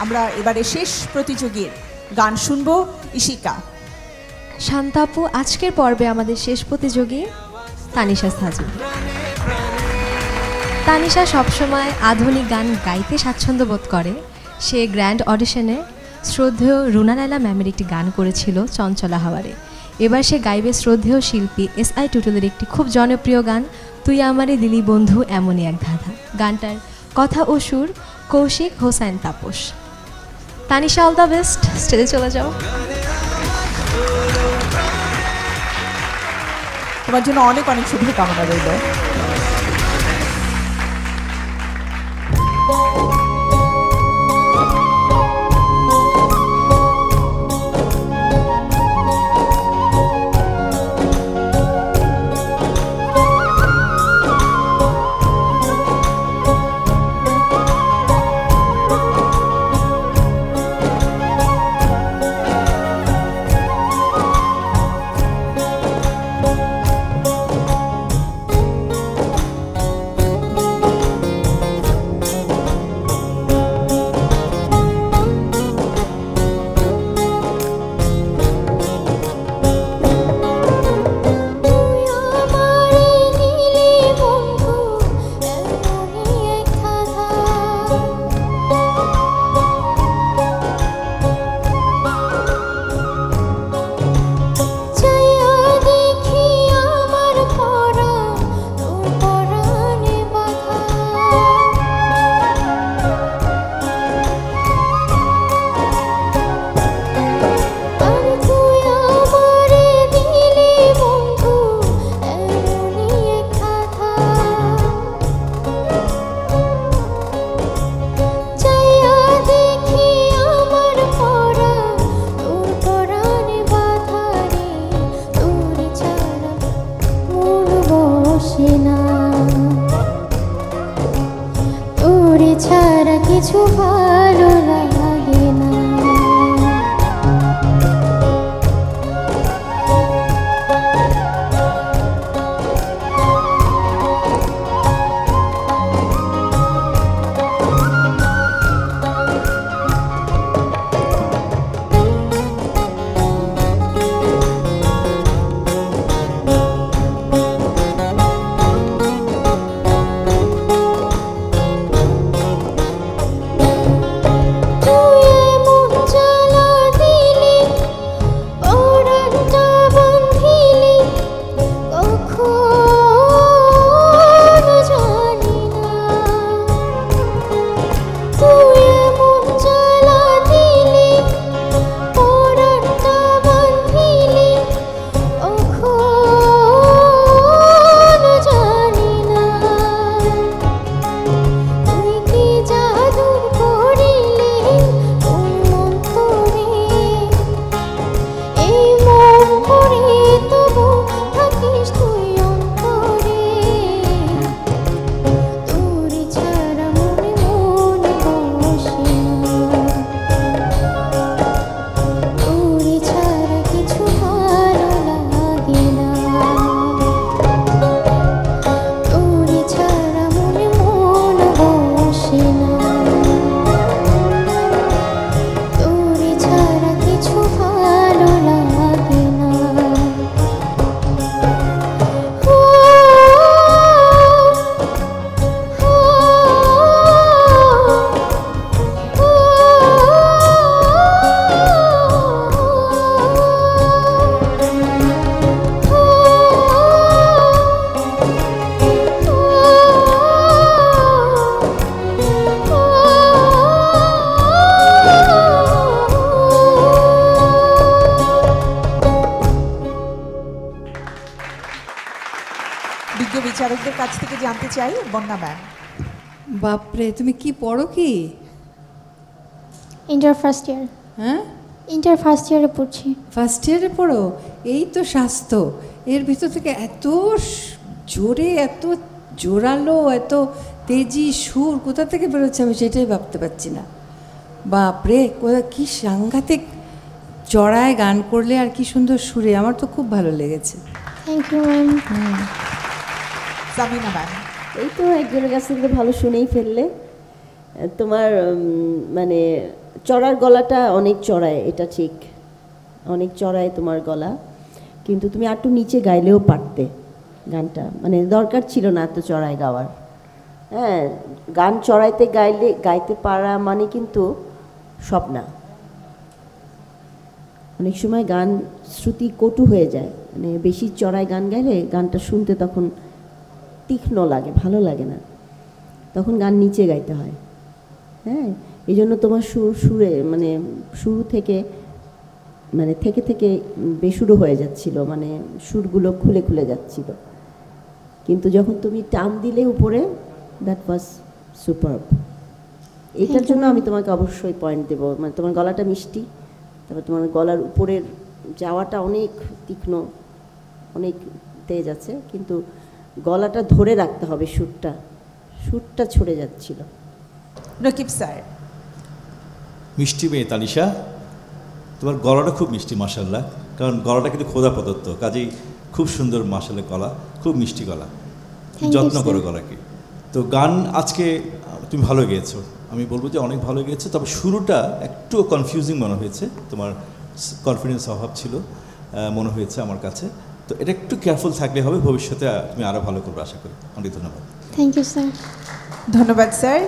আমরা এবারে শেষ প্রতিযোগীর গান শুনবো। ইশিকা। শান্তাপু আজকের পর্বে আমাদের শেষ প্রতিযোগী তানিশা সাজু। তানিশা সবসময় আধুনিক গান গাইতে স্বাচ্ছন্দ্য বোধ করে। সে গ্র্যান্ড অডিশনে শ্রদ্ধেয় রুনা লায়লা ম্যামের একটি গান করেছিল চঞ্চলা হাওয়ারে। এবার সে গাইবে শ্রদ্ধেয় শিল্পী SI টুটুলের একটি খুব জনপ্রিয় গান তুই আমারে দিলি বন্ধু এমনই এক ধাঁধা। গানটার কথা ও সুর Koushik Hossain Tapas. Tanisha, all the best, স্টেজে চলে যাও। তোমার জন্য অনেক অনেক শুভকামনা রইল। কিছু ভালো লাগে না। বিচারকদের কাছ থেকে জানতে চাই বন্যা ম্যাম। বাপরে, তুমি কি পড়ো কি? Inter first year. হ্যাঁ, ইন্টার ফার্স্ট ইয়ারে পড়ছি। ফার্স্ট ইয়ারে পড়ো? এই তো স্বাস্থ্য, এর ভিতর থেকে এত জোরে, এত জোরালো, এত তেজি সুর কোথা থেকে বেরোচ্ছে আমি সেটাই ভাবতে পারছি না। বাপরে, কোথা কি সাংঘাতিক চড়ায় গান করলে, আর কি সুন্দর সুরে, আমার তো খুব ভালো লেগেছে। Thank you ma'am. Samina ma'am. এই তো একজনের কাছ থেকে ভালো শুনেই ফেললে। তোমার মানে চড়ার গলাটা অনেক চড়ায়, এটা ঠিক, অনেক চড়ায় তোমার গলা, কিন্তু তুমি একটু নিচে গাইলেও পারতে গানটা, মানে দরকার ছিল না এত চড়ায় গাওয়ার। হ্যাঁ, গান চড়াইতে গাইতে পারা মানে কিন্তু সব না। অনেক সময় গান শ্রুতি কটু হয়ে যায়, মানে বেশি চড়ায় গান গাইলে গানটা শুনতে তখন তীক্ষ্ণ লাগে, ভালো লাগে না, তখন গান নিচে গাইতে হয়। হ্যাঁ, এই জন্য তোমার সুরে মানে শুরু থেকে মানে থেকে বেসুরো হয়ে যাচ্ছিল, মানে সুরগুলো খুলে খুলে যাচ্ছিল, কিন্তু যখন তুমি টান দিলে উপরে, দ্যাট ওয়াজ সুপারব। এটার জন্য আমি তোমাকে অবশ্যই পয়েন্ট দেবো, মানে তোমার গলাটা মিষ্টি, তারপর তোমার গলার উপরের যাওয়াটা অনেক তীক্ষ্ণ, অনেক তেজ আছে, কিন্তু গলাটা ধরে রাখতে হবে, সুরটা ছড়ে যাচ্ছিল। রকিব স্যার। মিষ্টি মেয়ে তানিশা, তোমার গলাটা খুব মিষ্টি মাশাআল্লাহ, কারণ গলাটা কিন্তু খোদা প্রদত্ত, কাজেই খুব সুন্দর মাশাআল্লাহ গলা, খুব মিষ্টি গলা, যত্ন করো গলাকে। তো গান আজকে তুমি ভালো গেয়েছো, আমি বলবো যে অনেক ভালো গেয়েছো, তবে শুরুটা একটু কনফিউজিং মনে হয়েছে, তোমার কনফিডেন্স অভাব ছিল মনে হয়েছে আমার কাছে, তো এটা একটু কেয়ারফুল থাকলে হবে, ভবিষ্যতে তুমি আরও ভালো করবে আশা করি। অনেক ধন্যবাদ। Thank you sir. ধন্যবাদ স্যার।